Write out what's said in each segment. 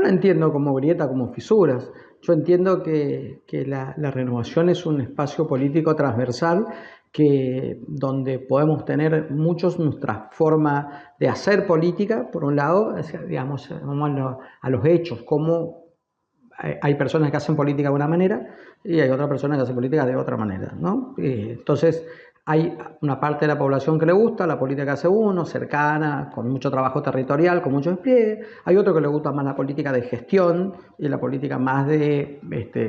no entiendo como grieta, como fisuras. Yo entiendo que la renovación es un espacio político transversal donde podemos tener muchos nuestra forma de hacer política, por un lado, digamos, vamos a los hechos, cómo hay personas que hacen política de una manera y hay otras personas que hacen política de otra manera, ¿no? Entonces, hay una parte de la población que le gusta la política que hace uno, cercana, con mucho trabajo territorial, con mucho despliegue. Hay otro que le gusta más la política de gestión y la política más de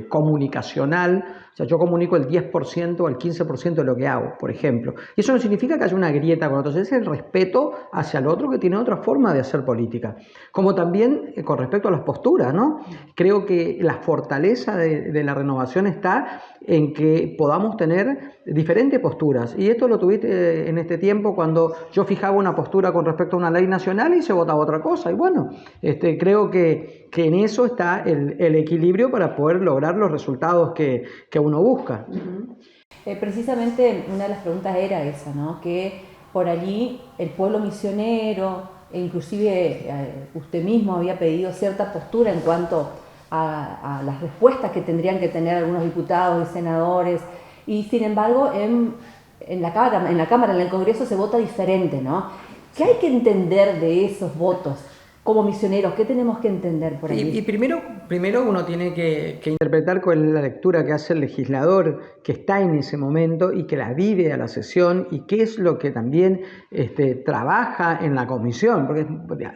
comunicacional. O sea, yo comunico el 10% o el 15% de lo que hago, por ejemplo. Y eso no significa que haya una grieta con otros, es el respeto hacia el otro que tiene otra forma de hacer política. Como también con respecto a las posturas, ¿no? Creo que la fortaleza de la renovación está en que podamos tener diferentes posturas. Y esto lo tuviste en este tiempo cuando yo fijaba una postura con respecto a una ley nacional y se votaba otra cosa. Y bueno, creo que en eso está el equilibrio para poder lograr los resultados que uno busca. Precisamente una de las preguntas era esa, ¿no? Que por allí el pueblo misionero, e inclusive usted mismo había pedido cierta postura en cuanto a las respuestas que tendrían que tener algunos diputados y senadores, y sin embargo en la Cámara, en el Congreso se vota diferente, ¿no? ¿Qué hay que entender de esos votos como misioneros? ¿Qué tenemos que entender por ahí? Y primero uno tiene que interpretar cuál es la lectura que hace el legislador que está en ese momento y que la vive a la sesión, y qué es lo que también trabaja en la comisión, porque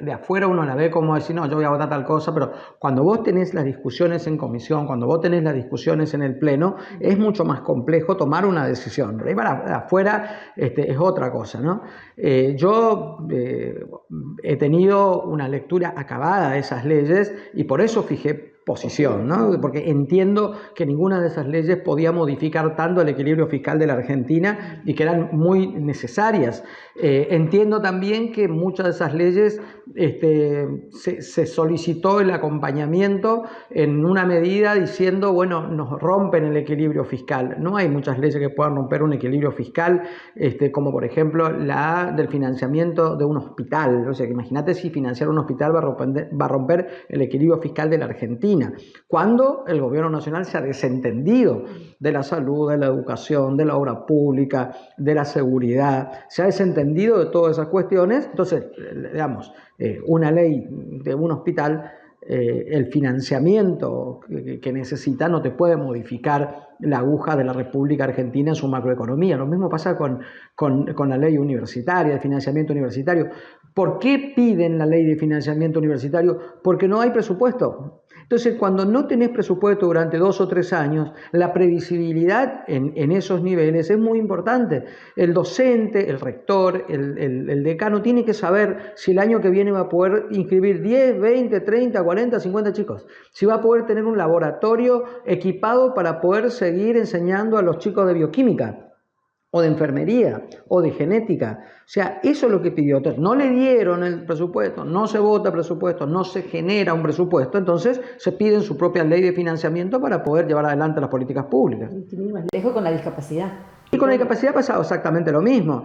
de afuera uno la ve como decir, no, yo voy a votar tal cosa, pero cuando vos tenés las discusiones en comisión, cuando vos tenés las discusiones en el pleno, es mucho más complejo tomar una decisión. Pero ahí para afuera es otra cosa, ¿no? Yo he tenido una lectura acabada de esas leyes y por eso fijé posición, ¿no? Porque entiendo que ninguna de esas leyes podía modificar tanto el equilibrio fiscal de la Argentina y que eran muy necesarias. Entiendo también que muchas de esas leyes se solicitó el acompañamiento en una medida diciendo, bueno, nos rompen el equilibrio fiscal. No hay muchas leyes que puedan romper un equilibrio fiscal, como por ejemplo la del financiamiento de un hospital. O sea, que imagínate si financiar un hospital va a romper el equilibrio fiscal de la Argentina, cuando el gobierno nacional se ha desentendido de la salud, de la educación, de la obra pública, de la seguridad, se ha desentendido de todas esas cuestiones. Entonces, digamos, una ley de un hospital, el financiamiento que necesita no te puede modificar la aguja de la República Argentina en su macroeconomía. Lo mismo pasa con la ley universitaria, de financiamiento universitario. ¿Por qué piden la ley de financiamiento universitario? Porque no hay presupuesto. Entonces, cuando no tenés presupuesto durante 2 o 3 años, la previsibilidad en esos niveles es muy importante. El docente, el rector, el decano tiene que saber si el año que viene va a poder inscribir 10, 20, 30, 40, 50 chicos. Si va a poder tener un laboratorio equipado para poder seguir enseñando a los chicos de bioquímica, o de enfermería, o de genética. O sea, eso es lo que pidió. Entonces, no le dieron el presupuesto, no se vota presupuesto, no se genera un presupuesto, entonces se pide su propia ley de financiamiento para poder llevar adelante las políticas públicas. Dejo con la discapacidad. Y con la discapacidad ha pasado exactamente lo mismo,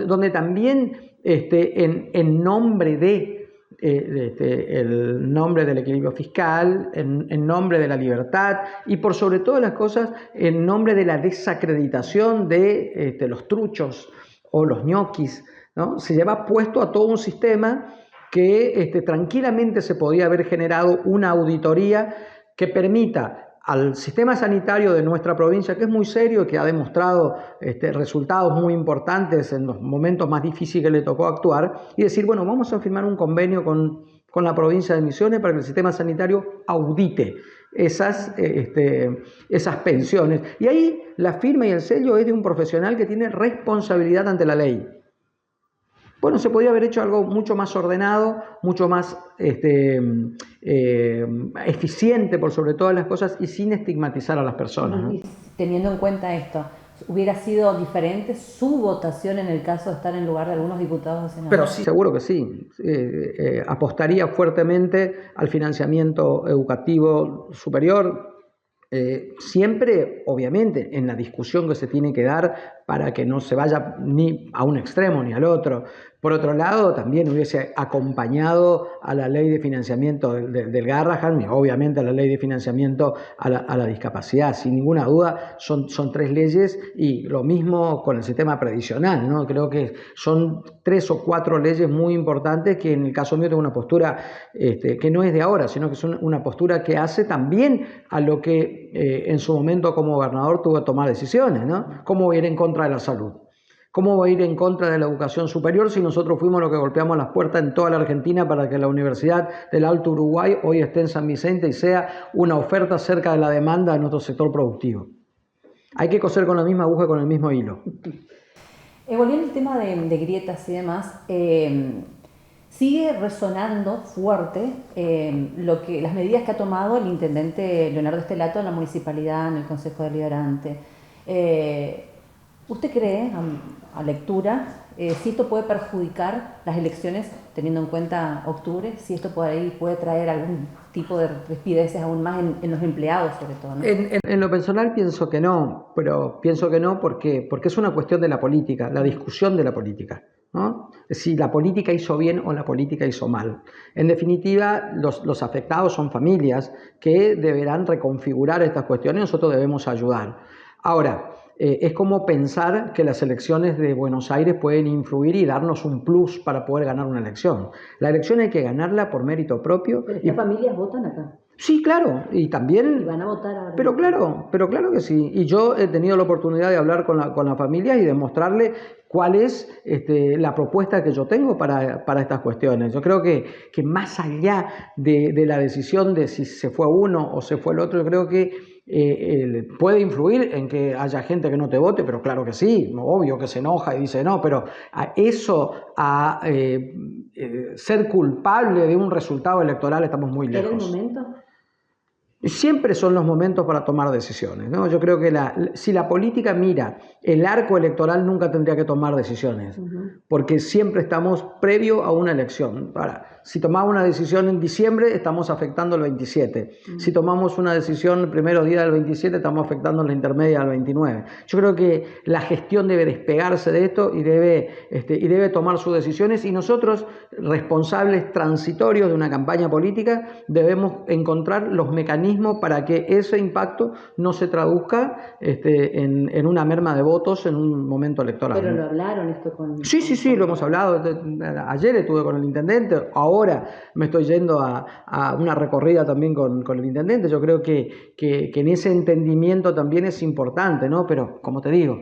donde también en nombre el nombre del equilibrio fiscal, en nombre de la libertad y por sobre todas las cosas en nombre de la desacreditación de los truchos o los ñoquis, ¿no? Se lleva puesto a todo un sistema que tranquilamente se podía haber generado una auditoría que permita al sistema sanitario de nuestra provincia, que es muy serio, que ha demostrado resultados muy importantes en los momentos más difíciles que le tocó actuar, y decir, bueno, vamos a firmar un convenio con la provincia de Misiones para que el sistema sanitario audite esas pensiones. Y ahí la firma y el sello es de un profesional que tiene responsabilidad ante la ley. Bueno, se podría haber hecho algo mucho más ordenado, mucho más eficiente por sobre todas las cosas y sin estigmatizar a las personas, ¿no? Teniendo en cuenta esto, ¿hubiera sido diferente su votación en el caso de estar en lugar de algunos diputados o senadores? Pero sí, seguro que sí. Apostaría fuertemente al financiamiento educativo superior. Siempre, obviamente, en la discusión que se tiene que dar para que no se vaya ni a un extremo ni al otro. Por otro lado, también hubiese acompañado a la ley de financiamiento del Garrahan y obviamente a la ley de financiamiento a la discapacidad. Sin ninguna duda son 3 leyes, y lo mismo con el sistema previsional, ¿no? Creo que son 3 o 4 leyes muy importantes que en el caso mío tengo una postura que no es de ahora, sino que es una postura que hace también a lo que en su momento como gobernador tuvo que tomar decisiones, ¿no? ¿Cómo ir en contra de la salud? ¿Cómo va a ir en contra de la educación superior si nosotros fuimos los que golpeamos las puertas en toda la Argentina para que la Universidad del Alto Uruguay hoy esté en San Vicente y sea una oferta cerca de la demanda de nuestro sector productivo? Hay que coser con la misma aguja y con el mismo hilo. Volviendo al tema de grietas y demás, sigue resonando fuerte las medidas que ha tomado el intendente Leonardo Stellato en la municipalidad, en el Consejo Deliberante. ¿Usted cree, a lectura, si esto puede perjudicar las elecciones, teniendo en cuenta octubre, si esto puede traer algún tipo de rispideces aún más en los empleados, sobre todo, ¿no? En lo personal pienso que no, pero pienso que no porque es una cuestión de la política, la discusión de la política, ¿no? Si la política hizo bien o la política hizo mal. En definitiva, los afectados son familias que deberán reconfigurar estas cuestiones y nosotros debemos ayudar. Ahora, es como pensar que las elecciones de Buenos Aires pueden influir y darnos un plus para poder ganar una elección. La elección hay que ganarla por mérito propio. Pero estas familias votan acá. Sí, claro, y también... Y van a votar ahora. Pero claro que sí. Y yo he tenido la oportunidad de hablar con la familia y de mostrarle cuál es la propuesta que yo tengo para estas cuestiones. Yo creo que más allá de la decisión de si se fue uno o se fue el otro, yo creo que puede influir en que haya gente que no te vote, pero claro que sí, obvio que se enoja y dice no, pero a ser culpable de un resultado electoral estamos muy lejos. ¿Era el momento? Siempre son los momentos para tomar decisiones, ¿no? Yo creo que si la política mira el arco electoral, nunca tendría que tomar decisiones, porque siempre estamos previo a una elección. Ahora, si tomamos una decisión en diciembre, estamos afectando el 27. Si tomamos una decisión el primer día del 27, estamos afectando la intermedia del 29. Yo creo que la gestión debe despegarse de esto y debe tomar sus decisiones, y nosotros, responsables transitorios de una campaña política, debemos encontrar los mecanismos para que ese impacto no se traduzca en una merma de votos en un momento electoral. ¿Pero lo hablaron esto con...? Sí, lo hemos hablado. Ayer estuve con el intendente, ahora me estoy yendo a una recorrida también con el intendente. Yo creo que en ese entendimiento también es importante, ¿no? Pero, como te digo,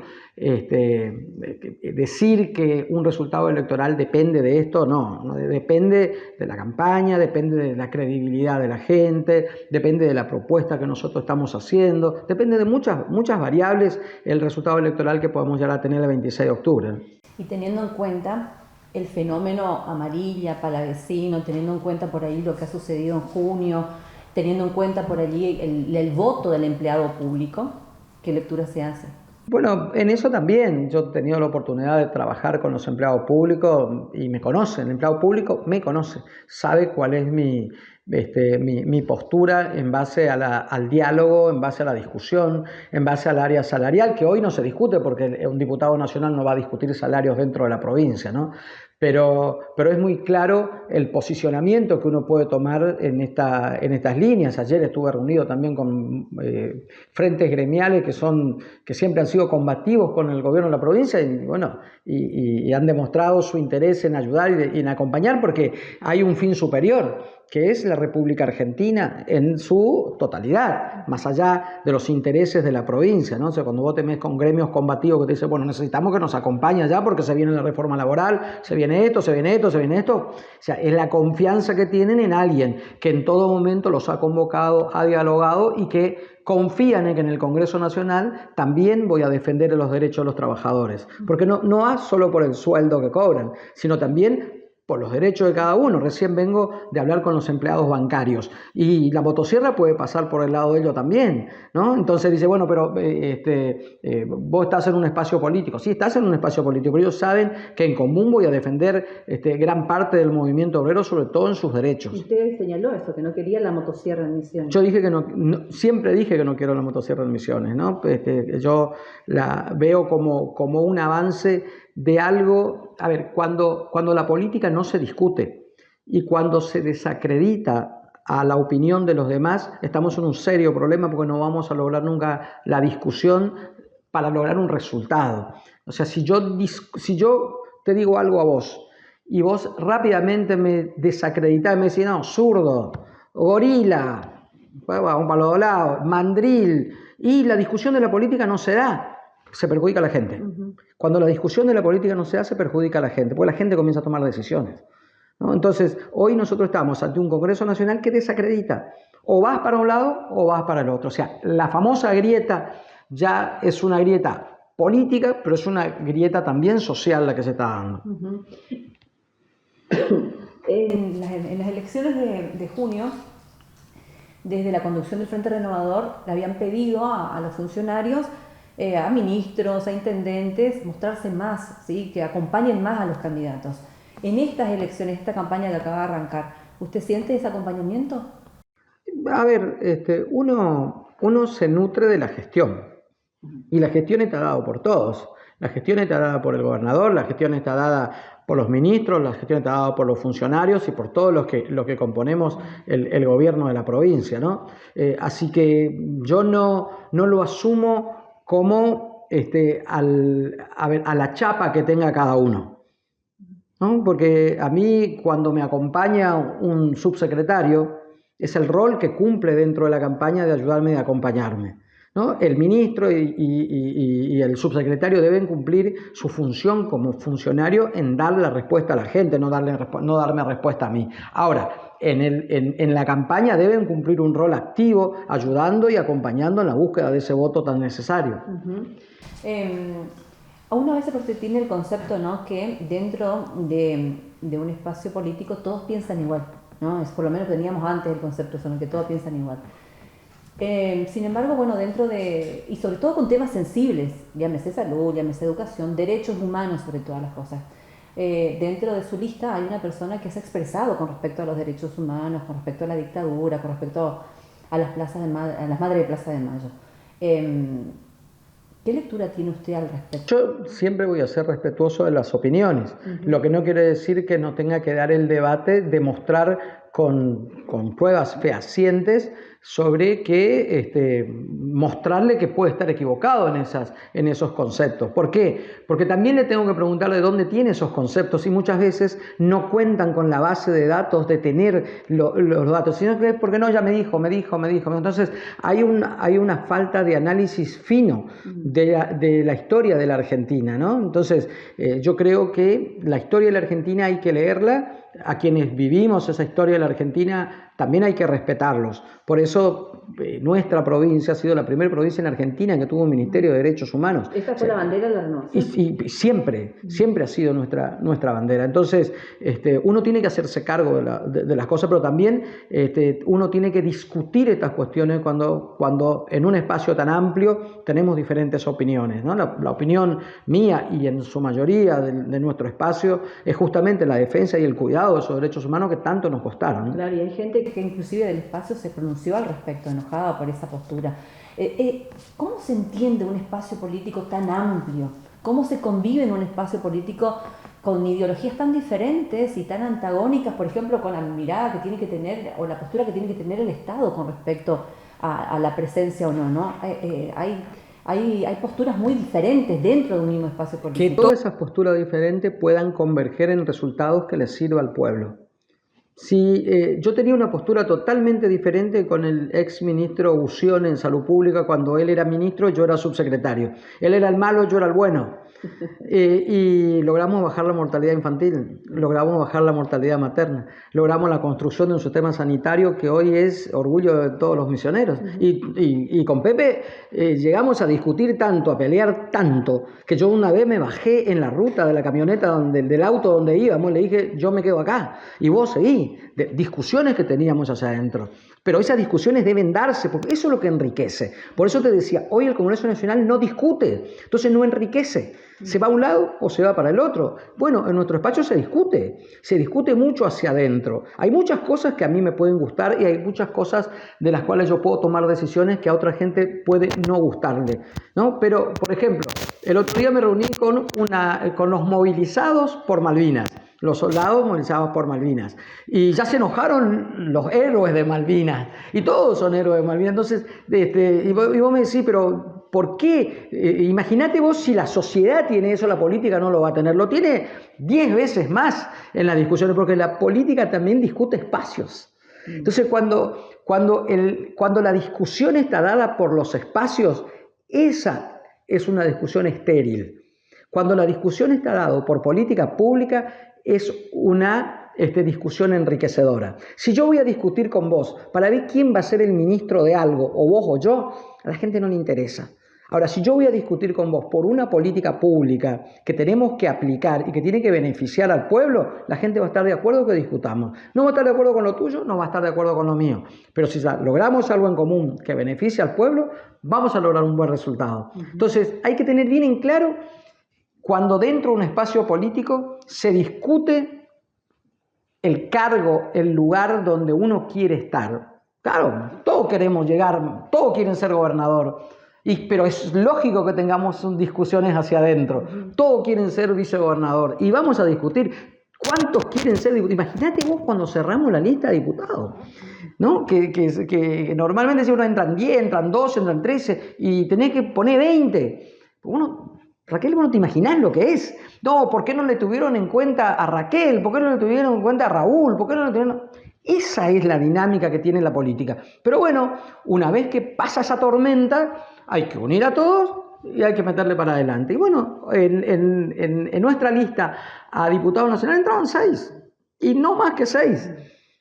decir que un resultado electoral depende de esto, no, depende de la campaña, depende de la credibilidad de la gente, depende de la propuesta que nosotros estamos haciendo, depende de muchas variables el resultado electoral que podemos llegar a tener el 26 de octubre. Y teniendo en cuenta el fenómeno Amarilla, Palavecino, teniendo en cuenta por ahí lo que ha sucedido en junio, teniendo en cuenta por allí el voto del empleado público, ¿qué lectura se hace? Bueno, en eso también yo he tenido la oportunidad de trabajar con los empleados públicos y me conocen. El empleado público me conoce, sabe cuál es mi postura en base al diálogo, en base a la discusión, en base al área salarial, que hoy no se discute porque un diputado nacional no va a discutir salarios dentro de la provincia, ¿no? Pero es muy claro el posicionamiento que uno puede tomar en estas líneas. Ayer estuve reunido también con frentes gremiales que siempre han sido combativos con el gobierno de la provincia y han demostrado su interés en ayudar y en acompañar, porque hay un fin superior, que es la República Argentina en su totalidad, más allá de los intereses de la provincia, ¿no? O sea, cuando vos te metes con gremios combativos que te dicen, bueno, necesitamos que nos acompañe allá porque se viene la reforma laboral, se viene esto. O sea, es la confianza que tienen en alguien que en todo momento los ha convocado, ha dialogado y que confían en que en el Congreso Nacional también voy a defender los derechos de los trabajadores. Porque no solo por el sueldo que cobran, sino también por los derechos de cada uno. Recién vengo de hablar con los empleados bancarios y la motosierra puede pasar por el lado de ellos también, ¿no? Entonces dice, bueno, pero vos estás en un espacio político. Sí, estás en un espacio político, pero ellos saben que en común voy a defender gran parte del movimiento obrero, sobre todo en sus derechos. Usted señaló eso, que no quería la motosierra en Misiones. Yo dije que siempre dije que no quiero la motosierra en Misiones, ¿no? Yo la veo como un avance de algo. A ver, cuando la política no se discute y cuando se desacredita a la opinión de los demás, estamos en un serio problema porque no vamos a lograr nunca la discusión para lograr un resultado. O sea, si yo te digo algo a vos y vos rápidamente me desacreditás y me decís, no, zurdo, gorila, un palo doblado, mandril, y la discusión de la política no se da, se perjudica a la gente. Cuando la discusión de la política no se da, se perjudica a la gente, porque la gente comienza a tomar decisiones, ¿no? Entonces, hoy nosotros estamos ante un Congreso Nacional que desacredita. O vas para un lado o vas para el otro. O sea, la famosa grieta ya es una grieta política, pero es una grieta también social la que se está dando. En las elecciones de junio, desde la conducción del Frente Renovador, le habían pedido a los funcionarios, a ministros, a intendentes, mostrarse más, ¿sí? Que acompañen más a los candidatos. En estas elecciones, esta campaña que acaba de arrancar, ¿usted siente ese acompañamiento? A ver, uno se nutre de la gestión, y la gestión está dada por todos. La gestión está dada por el gobernador, la gestión está dada por los ministros, la gestión está dada por los funcionarios y por todos los que componemos el gobierno de la provincia, ¿no? Así que yo no lo asumo como a la chapa que tenga cada uno, ¿no? Porque a mí, cuando me acompaña un subsecretario, es el rol que cumple dentro de la campaña de ayudarme y de acompañarme, ¿no? El ministro y el subsecretario deben cumplir su función como funcionario en darle la respuesta a la gente, no darme respuesta a mí. Ahora, en la campaña deben cumplir un rol activo, ayudando y acompañando en la búsqueda de ese voto tan necesario. Aún a veces porque tiene el concepto, ¿no?, que dentro de un espacio político todos piensan igual, ¿no? Es por lo menos teníamos antes el concepto en el que todos piensan igual. Sin embargo, bueno, y sobre todo con temas sensibles, llámese salud, llámese educación, derechos humanos sobre todas las cosas. Dentro de su lista hay una persona que se ha expresado con respecto a los derechos humanos, con respecto a la dictadura, con respecto a las madres de Plaza de Mayo. ¿Qué lectura tiene usted al respecto? Yo siempre voy a ser respetuoso de las opiniones, lo que no quiere decir que no tenga que dar el debate, demostrar con pruebas fehacientes sobre que mostrarle que puede estar equivocado en esos conceptos. ¿Por qué? Porque también le tengo que preguntar de dónde tiene esos conceptos y muchas veces no cuentan con la base de datos de tener los datos, sino que porque no, ya me dijo. Entonces hay una falta de análisis fino de la historia de la Argentina, ¿no? Entonces yo creo que la historia de la Argentina hay que leerla. A quienes vivimos esa historia de la Argentina también hay que respetarlos. Por eso nuestra provincia ha sido la primera provincia en Argentina que tuvo un Ministerio de Derechos Humanos. ¿Esa fue la bandera de la renovación? Y siempre ha sido nuestra bandera. Entonces uno tiene que hacerse cargo de las cosas, pero también uno tiene que discutir estas cuestiones cuando en un espacio tan amplio tenemos diferentes opiniones, ¿no? La opinión mía y en su mayoría de nuestro espacio es justamente la defensa y el cuidado de esos derechos humanos que tanto nos costaron, ¿no? Claro, y hay gente que inclusive del espacio se pronunció al respecto, enojada por esa postura. ¿Cómo se entiende un espacio político tan amplio? ¿Cómo se convive en un espacio político con ideologías tan diferentes y tan antagónicas, por ejemplo, con la mirada que tiene que tener o la postura que tiene que tener el Estado con respecto a la presencia o no, ¿no? Hay posturas muy diferentes dentro de un mismo espacio político. Que todas esas posturas diferentes puedan converger en resultados que les sirva al pueblo. Sí, yo tenía una postura totalmente diferente con el ex ministro Ución en Salud Pública cuando él era ministro, yo era subsecretario. Él era el malo, yo era el bueno. Y logramos bajar la mortalidad infantil, logramos bajar la mortalidad materna, logramos la construcción de un sistema sanitario que hoy es orgullo de todos los misioneros. Y con Pepe llegamos a discutir tanto, a pelear tanto, que yo una vez me bajé en la ruta de la camioneta, del auto donde íbamos, le dije, yo me quedo acá y vos seguí. Discusiones que teníamos hacia adentro. Pero esas discusiones deben darse, porque eso es lo que enriquece. Por eso te decía, hoy el Congreso Nacional no discute, entonces no enriquece. ¿Se va a un lado o se va para el otro? Bueno, en nuestro espacio se discute mucho hacia adentro. Hay muchas cosas que a mí me pueden gustar y hay muchas cosas de las cuales yo puedo tomar decisiones que a otra gente puede no gustarle, ¿no? Pero, por ejemplo, el otro día me reuní con los movilizados por Malvinas. Los soldados movilizados por Malvinas. Y ya se enojaron los héroes de Malvinas. Y todos son héroes de Malvinas. Entonces, y vos me decís, pero ¿por qué? Imagínate vos si la sociedad tiene eso, la política no lo va a tener. Lo tiene 10 veces más en las discusiones, porque la política también discute espacios. Entonces, cuando la discusión está dada por los espacios, esa es una discusión estéril. Cuando la discusión está dada por política pública, es una discusión enriquecedora. Si yo voy a discutir con vos para ver quién va a ser el ministro de algo, o vos o yo, a la gente no le interesa. Ahora, si yo voy a discutir con vos por una política pública que tenemos que aplicar y que tiene que beneficiar al pueblo, la gente va a estar de acuerdo que discutamos. No va a estar de acuerdo con lo tuyo, no va a estar de acuerdo con lo mío. Pero si logramos algo en común que beneficie al pueblo, vamos a lograr un buen resultado. Entonces, hay que tener bien en claro cuando dentro de un espacio político se discute el cargo, el lugar donde uno quiere estar. Claro, todos queremos llegar, todos quieren ser gobernador, pero es lógico que tengamos discusiones hacia adentro. Todos quieren ser vicegobernador y vamos a discutir cuántos quieren ser diputados. Imagínate vos cuando cerramos la lista de diputados, ¿no? Que normalmente si uno entran 10, entran 12, entran 13 y tenés que poner 20. Raquel, vos no te imaginás lo que es. No, ¿por qué no le tuvieron en cuenta a Raquel? ¿Por qué no le tuvieron en cuenta a Raúl? ¿Por qué no le tuvieron...? Esa es la dinámica que tiene la política. Pero bueno, una vez que pasa esa tormenta, hay que unir a todos y hay que meterle para adelante. Y bueno, en nuestra lista a diputados nacionales entraron 6, y no más que 6.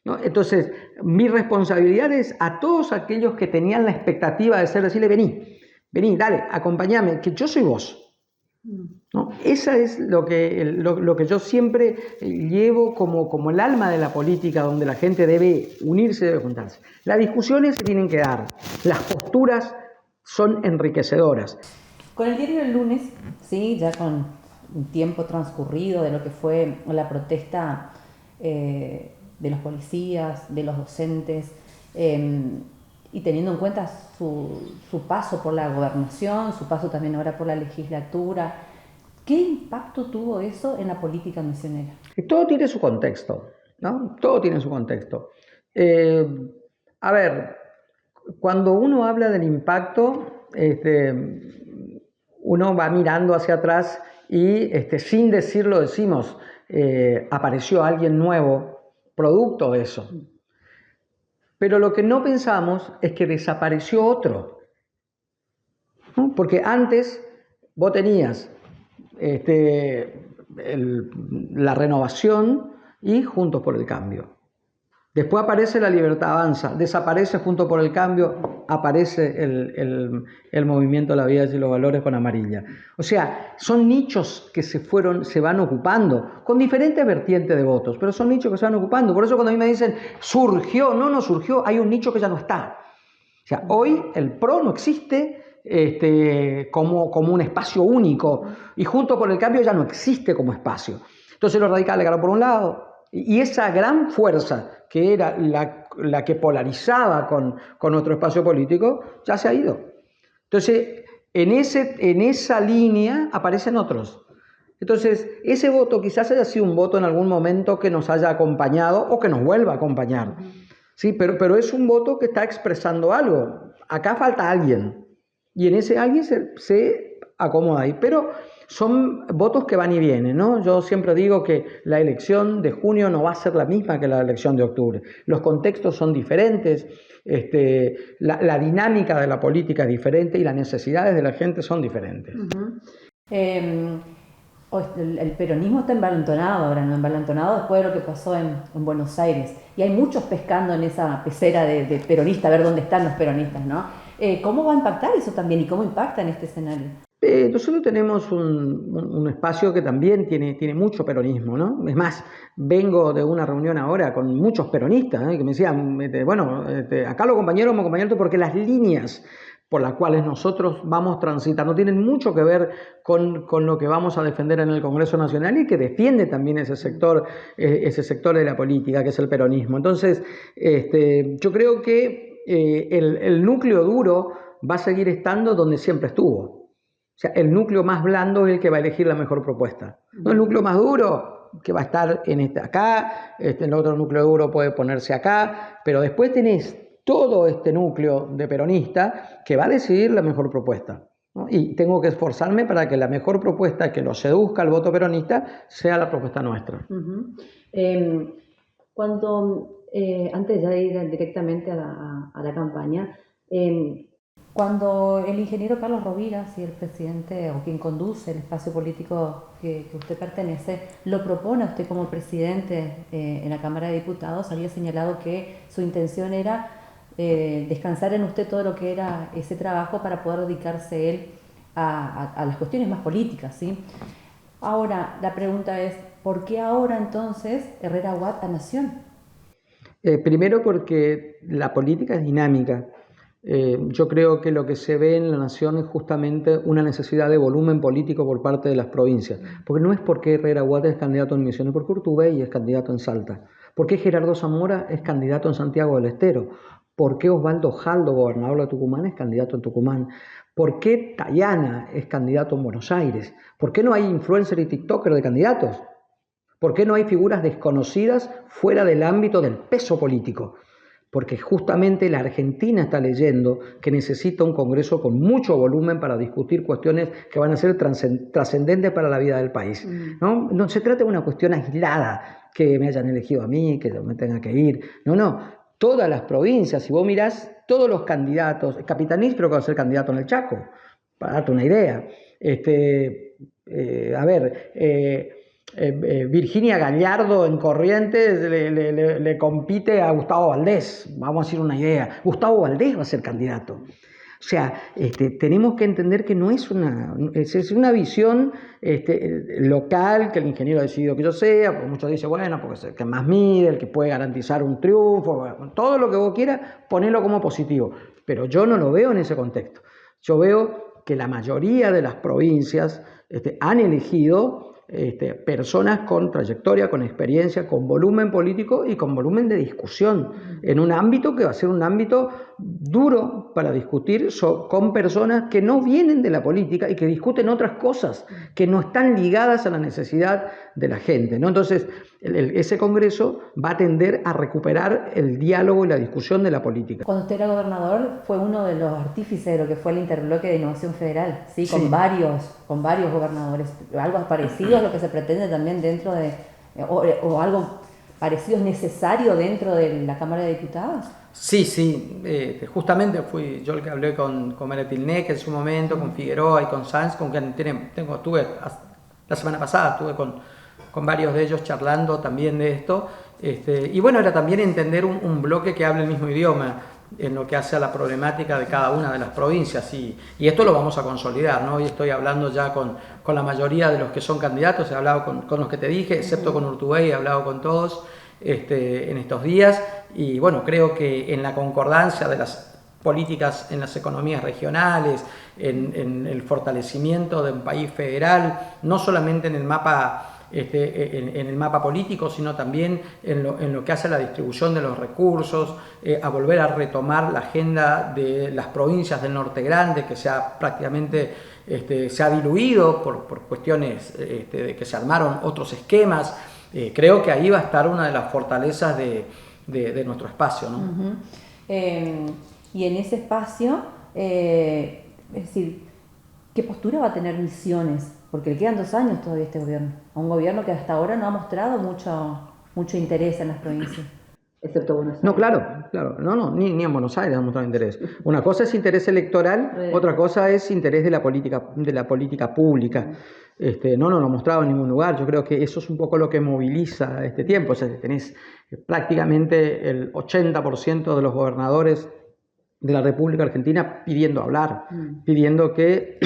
¿No? Entonces, mi responsabilidad es a todos aquellos que tenían la expectativa de decirle, vení, dale, acompáñame, que yo soy vos. ¿No? Esa es lo que yo siempre llevo como el alma de la política, donde la gente debe unirse, debe juntarse. Las discusiones se tienen que dar, las posturas son enriquecedoras. Con el diario del lunes, sí, ya con un tiempo transcurrido de lo que fue la protesta de los policías, de los docentes, y teniendo en cuenta su paso por la gobernación, su paso también ahora por la legislatura, ¿qué impacto tuvo eso en la política misionera? Todo tiene su contexto, ¿no? Todo tiene su contexto. A ver, cuando uno habla del impacto, uno va mirando hacia atrás y sin decirlo decimos, apareció alguien nuevo, producto de eso. Pero lo que no pensamos es que desapareció otro, ¿no? Porque antes vos tenías la Renovación y Juntos por el Cambio. Después aparece La Libertad Avanza, desaparece Juntos por el Cambio, aparece el Movimiento de la Vida y los Valores con Amarilla. O sea, son nichos que se van ocupando, con diferentes vertientes de votos, pero son nichos que se van ocupando. Por eso cuando a mí me dicen, surgió, no surgió, hay un nicho que ya no está. O sea, hoy el PRO no existe como un espacio único, y Juntos por el Cambio ya no existe como espacio. Entonces los radicales quedaron por un lado, y esa gran fuerza que era la que polarizaba con nuestro espacio político, ya se ha ido. Entonces, en esa línea aparecen otros. Entonces, ese voto quizás haya sido un voto en algún momento que nos haya acompañado o que nos vuelva a acompañar. Sí, pero es un voto que está expresando algo. Acá falta alguien. Y en ese alguien se acomoda ahí. Pero Son votos que van y vienen, ¿no? Yo siempre digo que la elección de junio no va a ser la misma que la elección de octubre. Los contextos son diferentes, la dinámica de la política es diferente y las necesidades de la gente son diferentes. El peronismo está envalentonado ahora, ¿no? Envalentonado después de lo que pasó en Buenos Aires. Y hay muchos pescando en esa pecera de peronistas, a ver dónde están los peronistas, ¿no? ¿Cómo va a impactar eso también y cómo impacta en este escenario? Nosotros tenemos un espacio que también tiene mucho peronismo, ¿no? Es más, vengo de una reunión ahora con muchos peronistas, que me decían, acá los compañeros vamos a acompañarte porque las líneas por las cuales nosotros vamos transitando tienen mucho que ver con lo que vamos a defender en el Congreso Nacional y que defiende también ese sector de la política, que es el peronismo. Entonces, yo creo que el núcleo duro va a seguir estando donde siempre estuvo. O sea, el núcleo más blando es el que va a elegir la mejor propuesta. No el núcleo más duro, que va a estar acá, el otro núcleo duro puede ponerse acá, pero después tenés todo este núcleo de peronista que va a decidir la mejor propuesta, ¿no? Y tengo que esforzarme para que la mejor propuesta que lo seduzca al voto peronista sea la propuesta nuestra. Antes ya de ir directamente a la campaña, cuando el ingeniero Carlos Rovira, si el presidente o quien conduce el espacio político que usted pertenece, lo propone a usted como presidente en la Cámara de Diputados, había señalado que su intención era descansar en usted todo lo que era ese trabajo para poder dedicarse él a las cuestiones más políticas, ¿sí? Ahora, la pregunta es, ¿por qué ahora entonces Herrera Watt a Nación? Primero porque la política es dinámica. Yo creo que lo que se ve en la Nación es justamente una necesidad de volumen político por parte de las provincias. Porque no es porque Herrera Watt es candidato en Misiones, porque Urtubey es candidato en Salta. ¿Por qué Gerardo Zamora es candidato en Santiago del Estero? ¿Por qué Osvaldo Jaldo, gobernador de Tucumán, es candidato en Tucumán? ¿Por qué Tayana es candidato en Buenos Aires? ¿Por qué no hay influencer y tiktoker de candidatos? ¿Por qué no hay figuras desconocidas fuera del ámbito del peso político? Porque justamente la Argentina está leyendo que necesita un Congreso con mucho volumen para discutir cuestiones que van a ser trascendentes para la vida del país. No se trata de una cuestión aislada, que me hayan elegido a mí, que yo me tenga que ir. No. Todas las provincias, si vos mirás todos los candidatos, Capitanich creo que va a ser candidato en el Chaco, para darte una idea. Virginia Gallardo en Corrientes le compite a Gustavo Valdés, vamos a decir una idea. Gustavo Valdés va a ser candidato. O sea, tenemos que entender que no es es una visión local que el ingeniero ha decidido que yo sea, porque muchos dicen, bueno, porque es el que más mide, el que puede garantizar un triunfo, bueno, todo lo que vos quieras, ponelo como positivo. Pero yo no lo veo en ese contexto. Yo veo que la mayoría de las provincias han elegido personas con trayectoria, con experiencia, con volumen político y con volumen de discusión, en un ámbito que va a ser un ámbito duro para discutir con personas que no vienen de la política y que discuten otras cosas que no están ligadas a la necesidad de la gente, ¿no? Entonces, ese Congreso va a tender a recuperar el diálogo y la discusión de la política. Cuando usted era gobernador fue uno de los artífices de lo que fue el interbloque de innovación federal, ¿sí? Sí. Con varios gobernadores. Algo parecido a lo que se pretende también dentro de, o algo parecido es necesario dentro de la Cámara de Diputados. Sí, justamente fui yo el que hablé con Meretilnec en su momento, con Figueroa y con Sanz, con quien estuve la semana pasada, estuve con varios de ellos charlando también de esto, y bueno, era también entender un bloque que hable el mismo idioma en lo que hace a la problemática de cada una de las provincias, y esto lo vamos a consolidar, ¿no? Hoy estoy hablando ya con la mayoría de los que son candidatos, he hablado con los que te dije, excepto con Urtubey, he hablado con todos en estos días, y bueno, creo que en la concordancia de las políticas en las economías regionales, en el fortalecimiento de un país federal, no solamente en el mapa en el mapa político, sino también en lo que hace a la distribución de los recursos, a volver a retomar la agenda de las provincias del Norte Grande, que prácticamente se ha diluido por cuestiones de que se armaron otros esquemas. Creo que ahí va a estar una de las fortalezas de nuestro espacio, ¿no? Y en ese espacio, es decir, ¿qué postura va a tener Misiones porque le quedan 2 años todavía a este gobierno, a un gobierno que hasta ahora no ha mostrado mucho interés en las provincias. Excepto Buenos Aires. No, claro, no, ni en Buenos Aires ha mostrado interés. Una cosa es interés electoral, otra cosa es interés de la política pública. No lo ha mostrado en ningún lugar. Yo creo que eso es un poco lo que moviliza este tiempo. O sea, tenés prácticamente el 80% de los gobernadores de la República Argentina pidiendo hablar, pidiendo que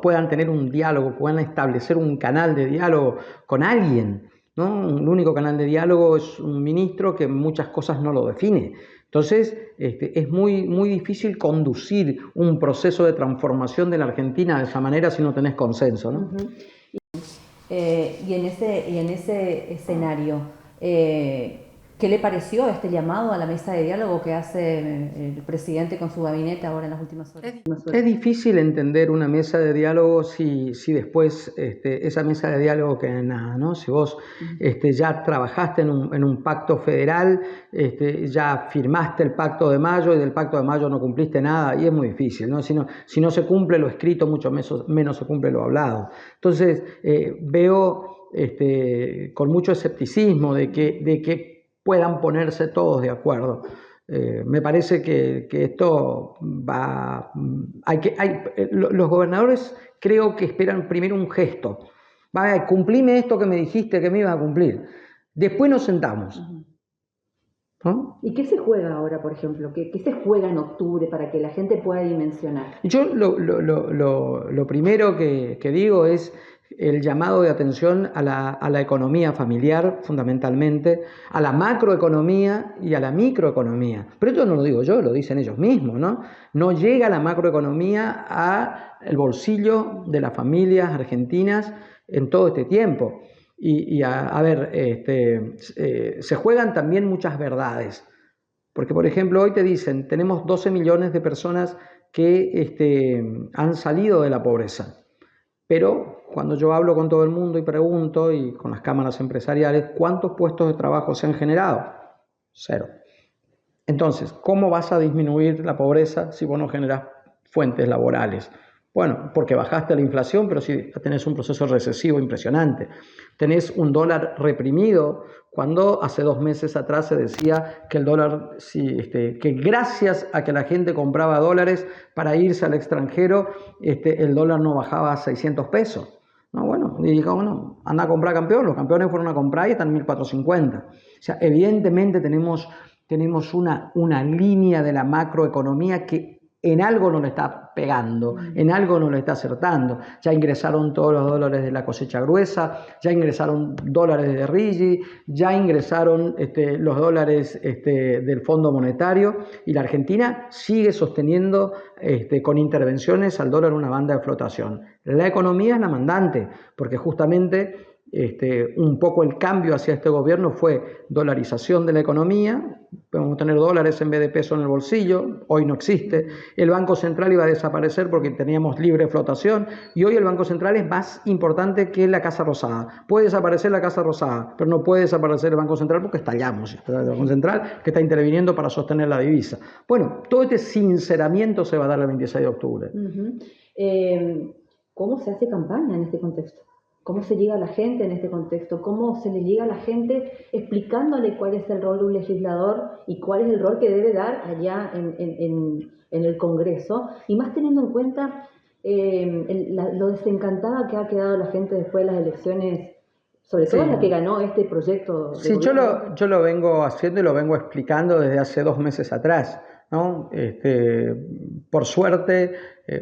puedan tener un diálogo, puedan establecer un canal de diálogo con alguien, ¿no? El único canal de diálogo es un ministro que muchas cosas no lo define. Entonces, es muy difícil conducir un proceso de transformación de la Argentina de esa manera si no tenés consenso, ¿no? Y en ese escenario, ¿qué le pareció este llamado a la mesa de diálogo que hace el presidente con su gabinete ahora en las últimas horas? Es difícil entender una mesa de diálogo si después esa mesa de diálogo queda en nada, ¿no? Si vos ya trabajaste en un pacto federal, ya firmaste el pacto de mayo y del pacto de mayo no cumpliste nada, y es muy difícil, ¿no? Si no se cumple lo escrito, mucho menos se cumple lo hablado. Entonces, veo con mucho escepticismo de que puedan ponerse todos de acuerdo. Me parece que esto va... los gobernadores creo que esperan primero un gesto. Cumplime esto que me dijiste que me ibas a cumplir. Después nos sentamos. ¿No? ¿Y qué se juega ahora, por ejemplo? ¿Qué se juega en octubre para que la gente pueda dimensionar? Yo lo primero que digo es el llamado de atención a la economía familiar, fundamentalmente, a la macroeconomía y a la microeconomía. Pero esto no lo digo yo, lo dicen ellos mismos, ¿no? No llega la macroeconomía al bolsillo de las familias argentinas en todo este tiempo. Se juegan también muchas verdades. Porque, por ejemplo, hoy te dicen, tenemos 12 millones de personas que han salido de la pobreza. Pero cuando yo hablo con todo el mundo y pregunto, y con las cámaras empresariales, ¿cuántos puestos de trabajo se han generado? 0. Entonces, ¿cómo vas a disminuir la pobreza si vos no generás fuentes laborales? Bueno, porque bajaste la inflación, pero sí tenés un proceso recesivo impresionante. Tenés un dólar reprimido, cuando hace 2 meses atrás se decía que el dólar, que gracias a que la gente compraba dólares para irse al extranjero, el dólar no bajaba a 600 pesos. No, bueno, y dijo, bueno, anda a comprar campeón. Los campeones fueron a comprar y están en 1450. O sea, evidentemente tenemos una línea de la macroeconomía que en algo no le está pegando, en algo no le está acertando. Ya ingresaron todos los dólares de la cosecha gruesa, ya ingresaron dólares de RIGI, ya ingresaron los dólares del Fondo Monetario, y la Argentina sigue sosteniendo con intervenciones al dólar una banda de flotación. La economía es la mandante, porque justamente un poco el cambio hacia este gobierno fue dolarización de la economía. Podemos tener dólares en vez de peso en el bolsillo, hoy no existe. El Banco Central iba a desaparecer porque teníamos libre flotación, y hoy el Banco Central es más importante que la Casa Rosada. Puede desaparecer la Casa Rosada, pero no puede desaparecer el Banco Central porque estallamos. El Banco Central que está interviniendo para sostener la divisa. Bueno, todo este sinceramiento se va a dar el 26 de octubre. ¿Cómo se hace campaña en este contexto? ¿Cómo se llega a la gente en este contexto? ¿Cómo se le llega a la gente explicándole cuál es el rol de un legislador y cuál es el rol que debe dar allá en el Congreso? Y más teniendo en cuenta lo desencantada que ha quedado la gente después de las elecciones, sobre todo la que ganó este proyecto. Sí, yo lo vengo haciendo y lo vengo explicando desde hace 2 meses atrás, ¿no? Por suerte,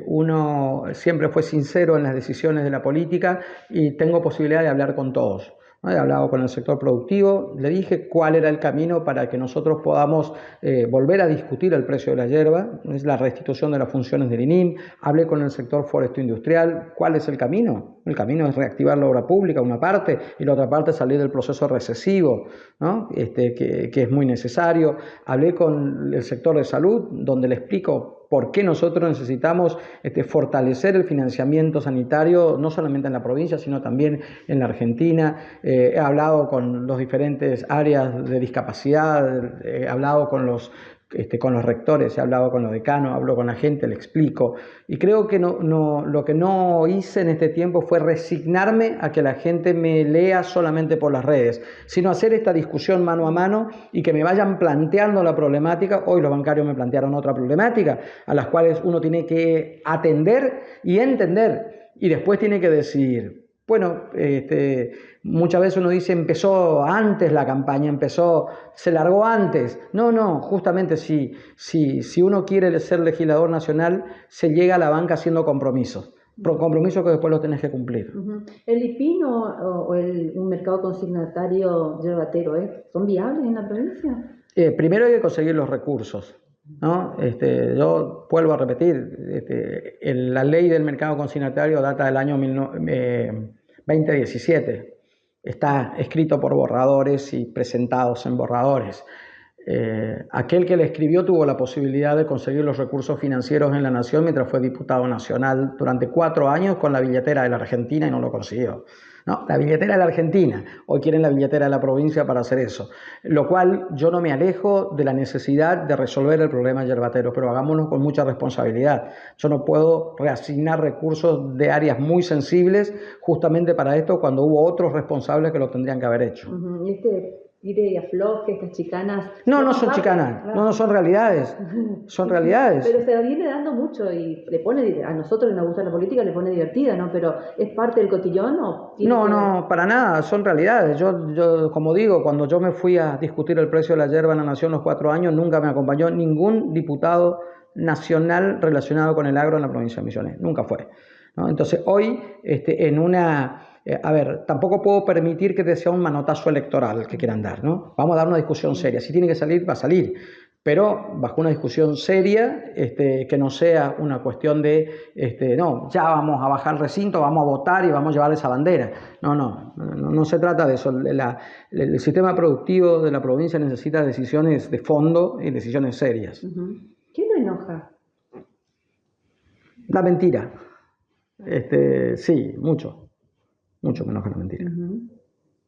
uno siempre fue sincero en las decisiones de la política y tengo posibilidad de hablar con todos, ¿no? He hablado con el sector productivo, le dije cuál era el camino para que nosotros podamos volver a discutir el precio de la yerba, es la restitución de las funciones del INIM. Hablé con el sector foresto-industrial, ¿cuál es el camino? El camino es reactivar la obra pública, una parte, y la otra parte salir del proceso recesivo, ¿no? Que es muy necesario. Hablé con el sector de salud, donde le explico por qué nosotros necesitamos fortalecer el financiamiento sanitario, no solamente en la provincia, sino también en la Argentina. He hablado con los diferentes áreas de discapacidad, he hablado con con los rectores, he hablado con los decanos, hablo con la gente, le explico. Y creo que lo que no hice en este tiempo fue resignarme a que la gente me lea solamente por las redes, sino hacer esta discusión mano a mano y que me vayan planteando la problemática. Hoy los bancarios me plantearon otra problemática, a las cuales uno tiene que atender y entender, y después tiene que decidir. Bueno, muchas veces uno dice empezó antes la campaña, se largó antes. No, justamente si uno quiere ser legislador nacional, se llega a la banca haciendo compromisos que después los tenés que cumplir. ¿El IPIN o un mercado consignatario yerbatero son viables en la provincia? Primero hay que conseguir los recursos, ¿no? Yo vuelvo a repetir, la ley del mercado consignatario data del año 2017. Está escrito por borradores y presentados en borradores. Aquel que le escribió tuvo la posibilidad de conseguir los recursos financieros en la Nación mientras fue diputado nacional durante 4 años con la billetera de la Argentina y no lo consiguió. No, la billetera de la Argentina, hoy quieren la billetera de la provincia para hacer eso. Lo cual yo no me alejo de la necesidad de resolver el problema yerbatero, pero hagámoslo con mucha responsabilidad. Yo no puedo reasignar recursos de áreas muy sensibles justamente para esto cuando hubo otros responsables que lo tendrían que haber hecho. Y tire y afloje, estas chicanas. No son chicanas, no son realidades, son realidades. Pero se viene dando mucho y le pone, a nosotros que nos gusta la política le pone divertida, ¿no? Pero ¿es parte del cotillón o...? No, para nada, son realidades. Yo, como digo, cuando yo me fui a discutir el precio de la yerba en la Nación los 4 años, nunca me acompañó ningún diputado nacional relacionado con el agro en la provincia de Misiones, nunca fue, ¿no? Entonces hoy, tampoco puedo permitir que sea un manotazo electoral que quieran dar, ¿no? Vamos a dar una discusión seria. Si tiene que salir, va a salir. Pero bajo una discusión seria, que no sea una cuestión de, ya vamos a bajar el recinto, vamos a votar y vamos a llevar esa bandera. No se trata de eso. El sistema productivo de la provincia necesita decisiones de fondo y decisiones serias. ¿Qué lo enoja? La mentira. Sí, mucho. Mucho me enoja la mentira.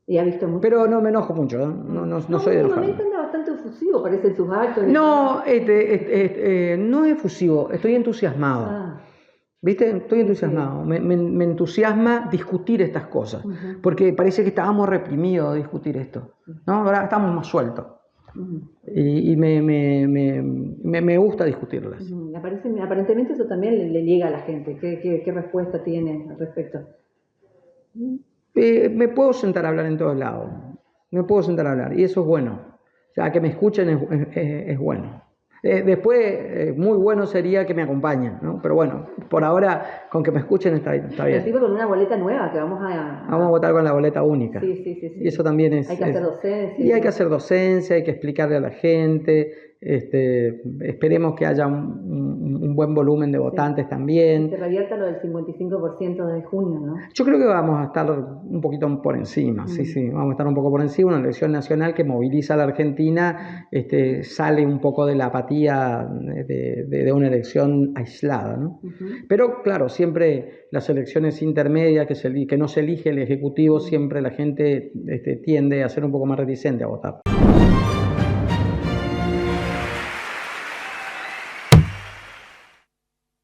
¿Y ha visto mucho? Pero no me enojo mucho, no soy enojado. Últimamente anda bastante efusivo, parecen sus actos. No, no es efusivo, estoy entusiasmado. ¿Viste? Estoy entusiasmado. Me entusiasma discutir estas cosas, porque parece que estábamos reprimidos de discutir esto, ¿no? Ahora estamos más sueltos. Y me gusta discutirlas. Aparentemente eso también le llega a la gente. ¿Qué respuesta tiene al respecto? Me puedo sentar a hablar en todos lados, y eso es bueno. O sea, que me escuchen es bueno. Después, muy bueno sería que me acompañen, ¿no? Pero bueno, por ahora, con que me escuchen está bien. Estoy con una boleta nueva que vamos a votar con la boleta única. Sí. Y eso también es... Hay que hacer docencia. Y hay que hacer docencia, hay que explicarle a la gente. Esperemos que haya un buen volumen de votantes también. Se revierta lo del 55% de junio, ¿no? Yo creo que vamos a estar un poquito por encima, sí, vamos a estar un poco por encima. Una elección nacional que moviliza a la Argentina, sale un poco de la apatía de una elección aislada, ¿no? Pero claro, siempre las elecciones intermedias que no se elige el Ejecutivo, siempre la gente tiende a ser un poco más reticente a votar.